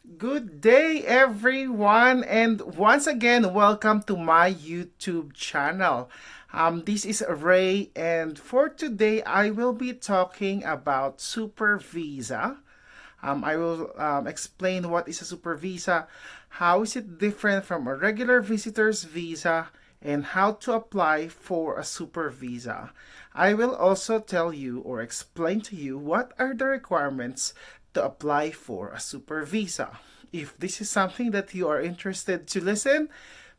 Good day, everyone, and once again, welcome to my YouTube channel. This is Ray, and for today, I will be talking about Super Visa. I will explain what is a Super Visa, how is it different from a regular visitor's visa, and how to apply for a Super Visa. I will also tell you or explain to you what are the requirements to apply for a Super Visa. If this is something that you are interested to listen,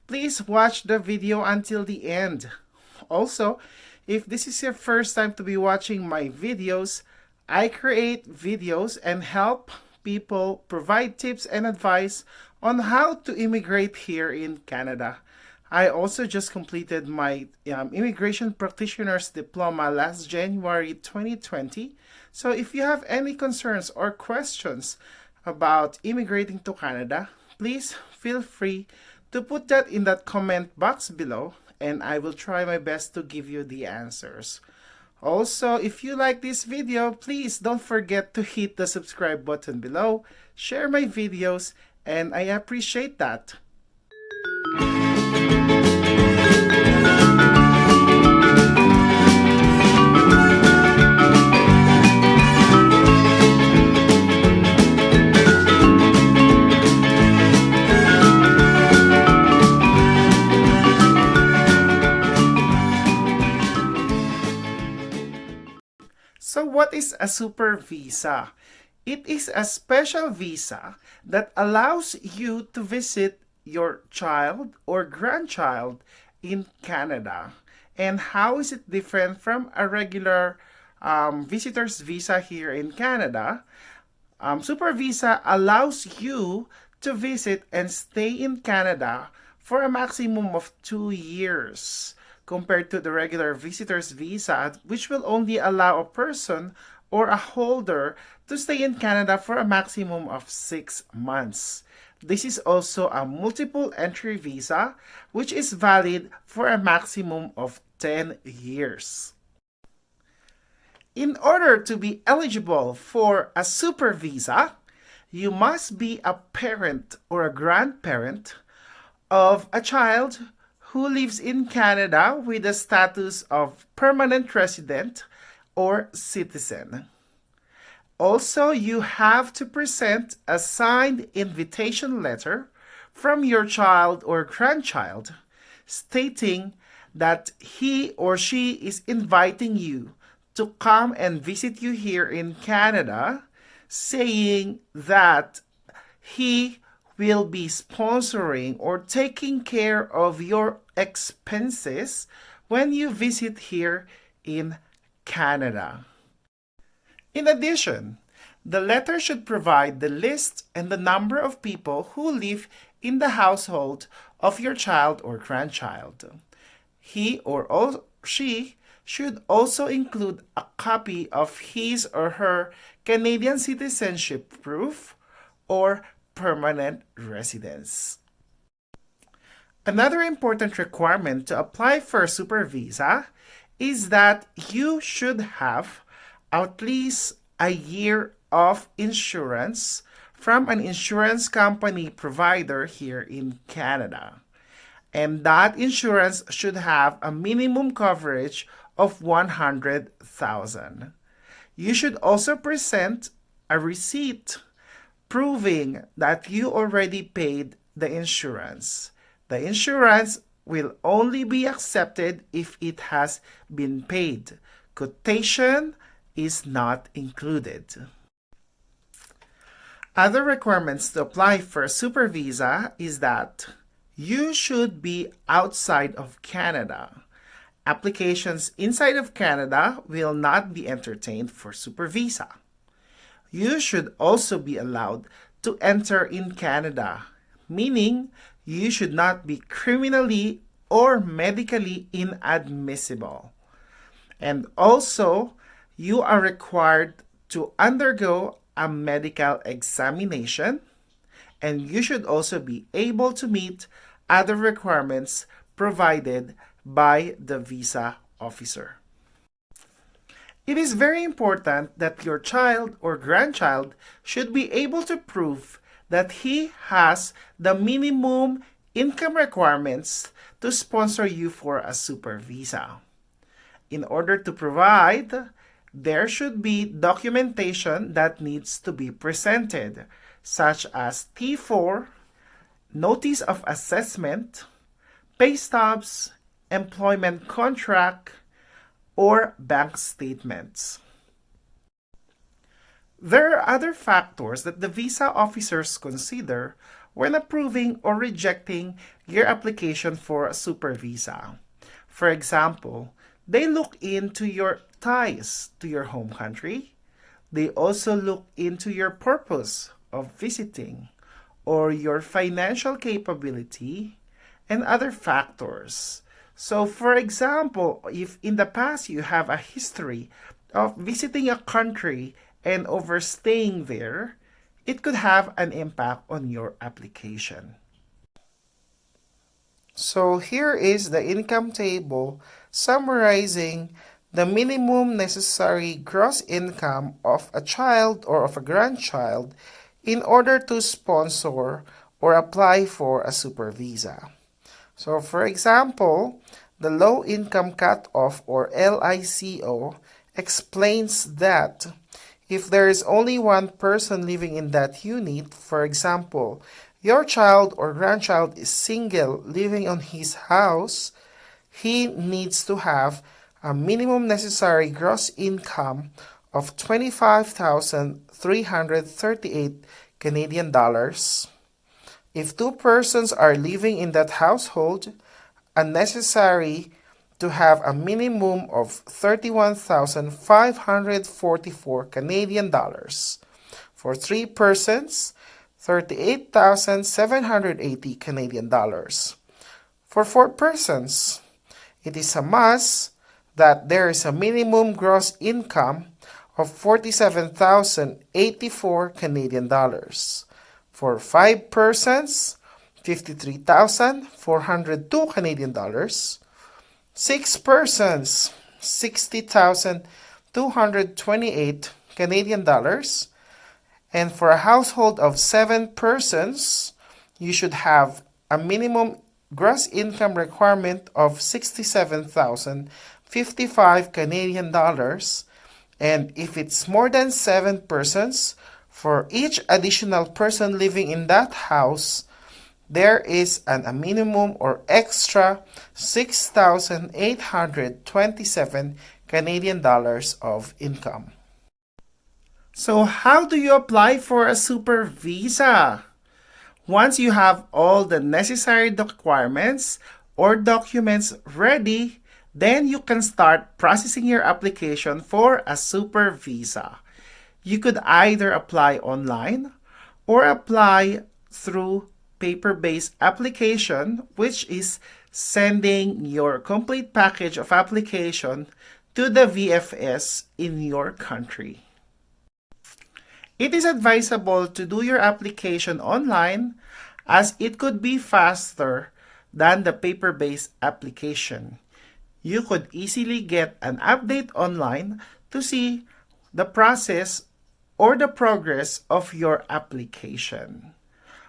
please watch the video until the end. Also, if this is your first time to be watching my videos, I create videos and help people provide tips and advice on how to immigrate here in Canada. I also just completed my Immigration Practitioner's Diploma last January 2020. So if you have any concerns or questions about immigrating to Canada, please feel free to put that in that comment box below and I will try my best to give you the answers. Also, if you like this video, please don't forget to hit the subscribe button below, share my videos, and I appreciate that. So what is a super visa? It is a special visa that allows you to visit your child or grandchild in Canada. And how is it different from a regular visitor's visa here in Canada? Super visa allows you to visit and stay in Canada for a maximum of 2 years compared to the regular visitor's visa, which will only allow a person or a holder to stay in Canada for a maximum of 6 months. This is also a multiple entry visa, which is valid for a maximum of 10 years. In order to be eligible for a super visa, you must be a parent or a grandparent of a child who lives in Canada with the status of permanent resident or citizen. Also, you have to present a signed invitation letter from your child or grandchild stating that he or she is inviting you to come and visit you here in Canada, saying that he will be sponsoring or taking care of your expenses when you visit here in Canada. In addition, the letter should provide the list and the number of people who live in the household of your child or grandchild. He or she should also include a copy of his or her Canadian citizenship proof or permanent residence. Another important requirement to apply for a super visa is that you should have at least a year of insurance from an insurance company provider here in Canada. And that insurance should have a minimum coverage of 100,000. You should also present a receipt proving that you already paid the insurance. The insurance will only be accepted if it has been paid. Quotation is not included. Other requirements to apply for a super visa is that you should be outside of Canada. Applications inside of Canada will not be entertained for super visa. You should also be allowed to enter in Canada, meaning you should not be criminally or medically inadmissible. And also, you are required to undergo a medical examination, and you should also be able to meet other requirements provided by the visa officer. It is very important that your child or grandchild should be able to prove that he has the minimum income requirements to sponsor you for a super visa. In order to provide, there should be documentation that needs to be presented, such as T4, notice of assessment, pay stubs, employment contract, or bank statements. There are other factors that the visa officers consider when approving or rejecting your application for a super visa. For example, they look into your ties to your home country. They also look into your purpose of visiting or your financial capability and other factors. So, for example, if in the past you have a history of visiting a country and overstaying there, it could have an impact on your application. So here is the income table summarizing the minimum necessary gross income of a child or of a grandchild in order to sponsor or apply for a super visa. So for example, the low income cutoff or LICO explains that if there is only one person living in that unit, for example, your child or grandchild is single living on his house, he needs to have a minimum necessary gross income of 25,338 Canadian dollars. If two persons are living in that household, a necessary to have a minimum of 31,544 Canadian dollars. For three persons, 38,780 Canadian dollars. For four persons, it is a must that there is a minimum gross income of 47,084 Canadian dollars. For five persons, 53,402 Canadian dollars. Six persons, 60,228 Canadian dollars. And for a household of 7 persons, you should have a minimum gross income requirement of 67,055 Canadian dollars. And if it's more than 7 persons, for each additional person living in that house, there is a minimum or extra 6,827 Canadian dollars of income. So how do you apply for a super visa? Once you have all the necessary requirements or documents ready, then you can start processing your application for a super visa. You could either apply online or apply through paper-based application, which is sending your complete package of application to the VFS in your country. It is advisable to do your application online as it could be faster than the paper-based application. You could easily get an update online to see the process or the progress of your application.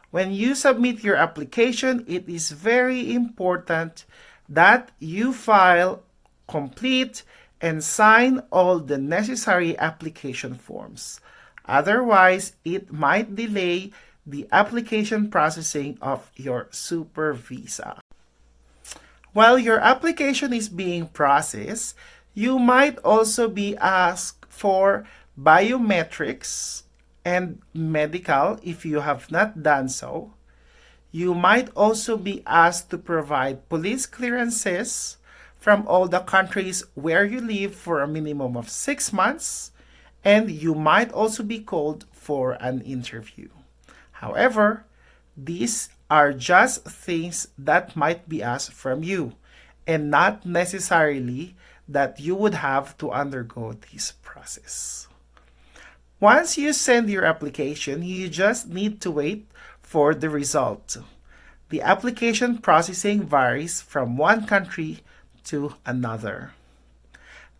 When you submit your application, it is very important that you file, complete, and sign all the necessary application forms. Otherwise, it might delay the application processing of your super visa. While your application is being processed, you might also be asked for biometrics and medical if you have not done so. You might also be asked to provide police clearances from all the countries where you live for a minimum of 6 months, and you might also be called for an interview. However, these are just things that might be asked from you, and not necessarily that you would have to undergo this process. Once you send your application, you just need to wait for the result. The application processing varies from one country to another.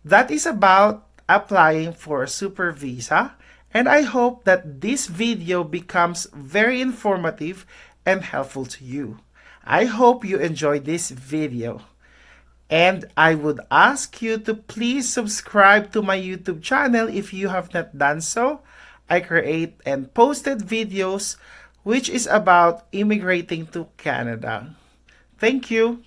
That is about applying for a super visa, And I hope that this video becomes very informative and helpful to you. I hope you enjoyed this video. And I would ask you to please subscribe to my YouTube channel if you have not done so. I create and posted videos which is about immigrating to Canada. Thank you.